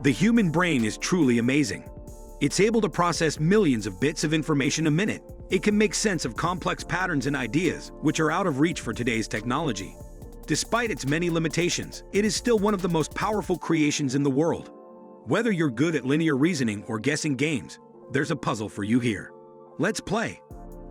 The human brain is truly amazing. It's able to process millions of bits of information a minute. It can make sense of complex patterns and ideas, which are out of reach for today's technology. Despite its many limitations, it is still one of the most powerful creations in the world. Whether you're good at linear reasoning or guessing games, there's a puzzle for you here. Let's play.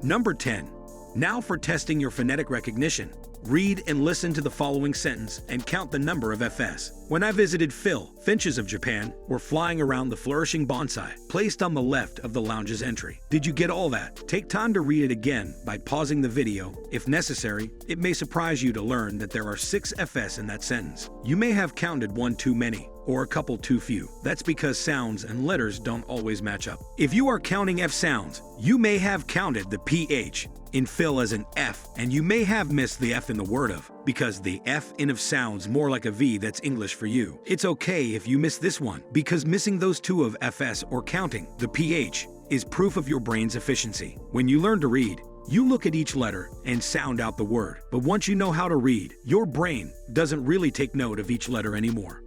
Number 10. Now for testing your phonetic recognition. Read and listen to the following sentence and count the number of Fs. When I visited Phil, finches of Japan were flying around the flourishing bonsai, placed on the left of the lounge's entry. Did you get all that? Take time to read it again by pausing the video. If necessary, it may surprise you to learn that there are 6 Fs in that sentence. You may have counted one too many, or a couple too few. That's because sounds and letters don't always match up. If you are counting F sounds, you may have counted the PH in Phil as an F, and you may have missed the F in the word of, because the F in of sounds more like a V. That's English for you. It's okay if you miss this one, because missing those two of Fs or counting the PH is proof of your brain's efficiency. When you learn to read, you look at each letter and sound out the word. But once you know how to read, your brain doesn't really take note of each letter anymore.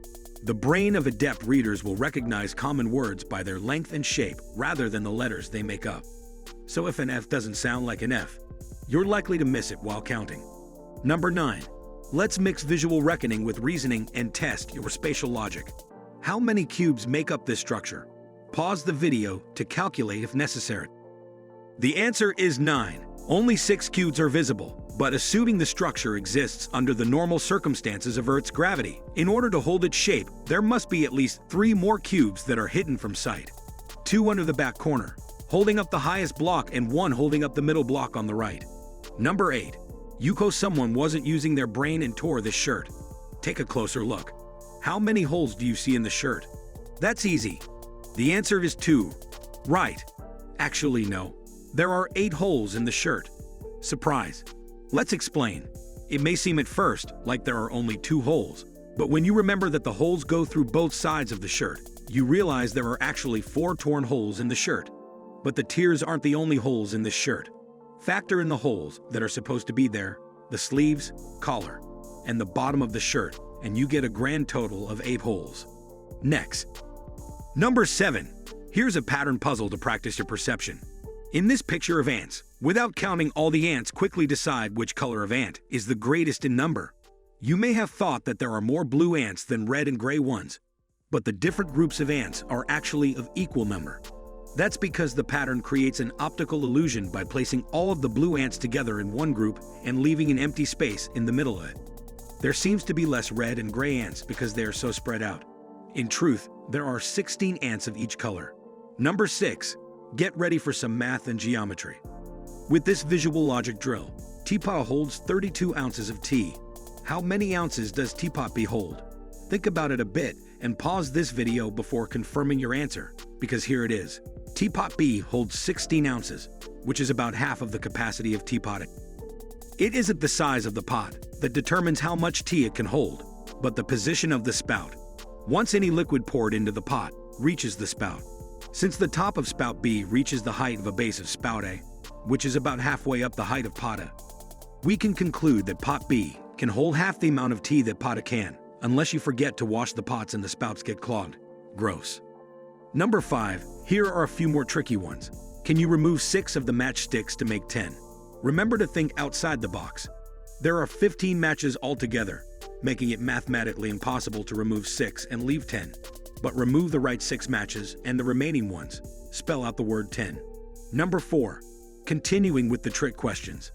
The brain of adept readers will recognize common words by their length and shape rather than the letters they make up. So if an F doesn't sound like an F, you're likely to miss it while counting. Number 9. Let's mix visual reckoning with reasoning and test your spatial logic. How many cubes make up this structure? Pause the video to calculate if necessary. The answer is 9. Only 6 cubes are visible, but assuming the structure exists under the normal circumstances of Earth's gravity, in order to hold its shape, there must be at least 3 more cubes that are hidden from sight. 2 under the back corner, holding up the highest block, and 1 holding up the middle block on the right. Number 8. Uhoh, someone wasn't using their brain and tore this shirt. Take a closer look. How many holes do you see in the shirt? That's easy. The answer is 2. Right. Actually, no. There are 8 holes in the shirt. Surprise. Let's explain. It may seem at first like there are only 2 holes, but when you remember that the holes go through both sides of the shirt, you realize there are actually 4 torn holes in the shirt. But the tears aren't the only holes in this shirt. Factor in the holes that are supposed to be there, the sleeves, collar, and the bottom of the shirt, and you get a grand total of 8 holes. Next. Number 7. Here's a pattern puzzle to practice your perception. In this picture of ants, without counting all the ants, quickly decide which color of ant is the greatest in number. You may have thought that there are more blue ants than red and gray ones, but the different groups of ants are actually of equal number. That's because the pattern creates an optical illusion by placing all of the blue ants together in one group and leaving an empty space in the middle of it. There seems to be less red and gray ants because they are so spread out. In truth, there are 16 ants of each color. Number 6. Get ready for some math and geometry. With this visual logic drill, teapot holds 32 ounces of tea. How many ounces does teapot B hold? Think about it a bit and pause this video before confirming your answer, because here it is. Teapot B holds 16 ounces, which is about half of the capacity of teapot A. It isn't the size of the pot that determines how much tea it can hold, but the position of the spout. Once any liquid poured into the pot reaches the spout. Since the top of spout B reaches the height of a base of spout A, which is about halfway up the height of pot A, we can conclude that pot B can hold half the amount of tea that pot A can, unless you forget to wash the pots and the spouts get clogged. Gross. Number 5. Here are a few more tricky ones. Can you remove 6 of the matchsticks to make 10? Remember to think outside the box. There are 15 matches altogether, making it mathematically impossible to remove 6 and leave 10. But remove the right 6 matches and the remaining ones. Spell out the word 10. Number 4. Continuing with the trick questions.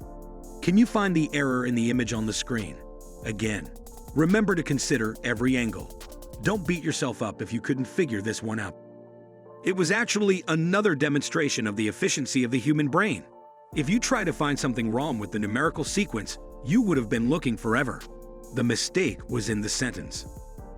Can you find the error in the image on the screen? Again, remember to consider every angle. Don't beat yourself up if you couldn't figure this one out. It was actually another demonstration of the efficiency of the human brain. If you try to find something wrong with the numerical sequence, you would have been looking forever. The mistake was in the sentence.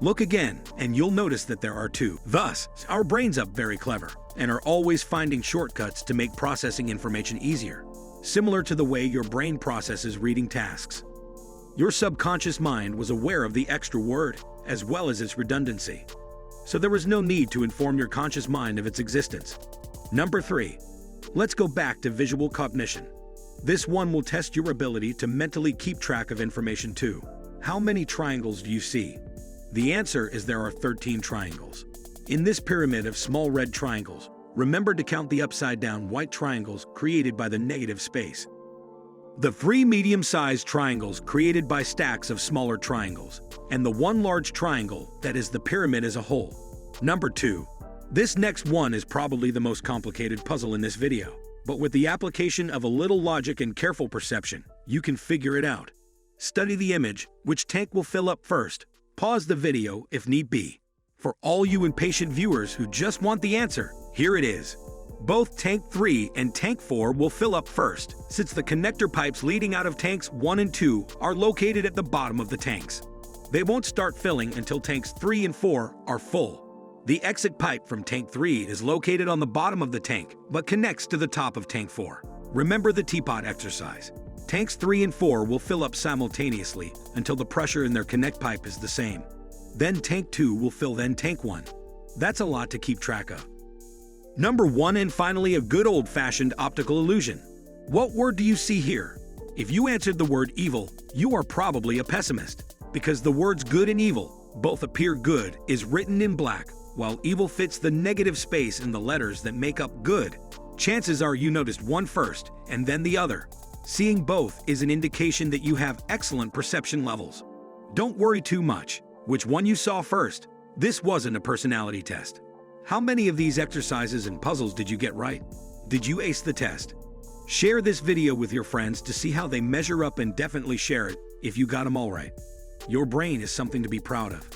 Look again, and you'll notice that there are 2. Thus, our brains are very clever and are always finding shortcuts to make processing information easier, similar to the way your brain processes reading tasks. Your subconscious mind was aware of the extra word as well as its redundancy, so there was no need to inform your conscious mind of its existence. Number 3. Let's go back to visual cognition. This one will test your ability to mentally keep track of information too. How many triangles do you see? The answer is there are 13 triangles. In this pyramid of small red triangles, remember to count the upside-down white triangles created by the negative space. The 3 medium-sized triangles created by stacks of smaller triangles, and the 1 large triangle that is the pyramid as a whole. Number 2. This next one is probably the most complicated puzzle in this video, but with the application of a little logic and careful perception, you can figure it out. Study the image, which tank will fill up first. Pause the video if need be. For all you impatient viewers who just want the answer, here it is. Both tank 3 and tank 4 will fill up first, since the connector pipes leading out of tanks 1 and 2 are located at the bottom of the tanks. They won't start filling until tanks 3 and 4 are full. The exit pipe from tank 3 is located on the bottom of the tank, but connects to the top of tank 4. Remember the teapot exercise. Tanks 3 and 4 will fill up simultaneously until the pressure in their connect pipe is the same. Then tank 2 will fill, then tank 1. That's a lot to keep track of. Number 1, and finally, a good old-fashioned optical illusion. What word do you see here? If you answered the word evil, you are probably a pessimist, because the words good and evil both appear. Good is written in black, while evil fits the negative space in the letters that make up good. Chances are you noticed one first and then the other. Seeing both is an indication that you have excellent perception levels. Don't worry too much which one you saw first. This wasn't a personality test. How many of these exercises and puzzles did you get right? Did you ace the test? Share this video with your friends to see how they measure up, and definitely share it if you got them all right. Your brain is something to be proud of.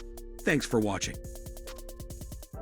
Thanks for watching.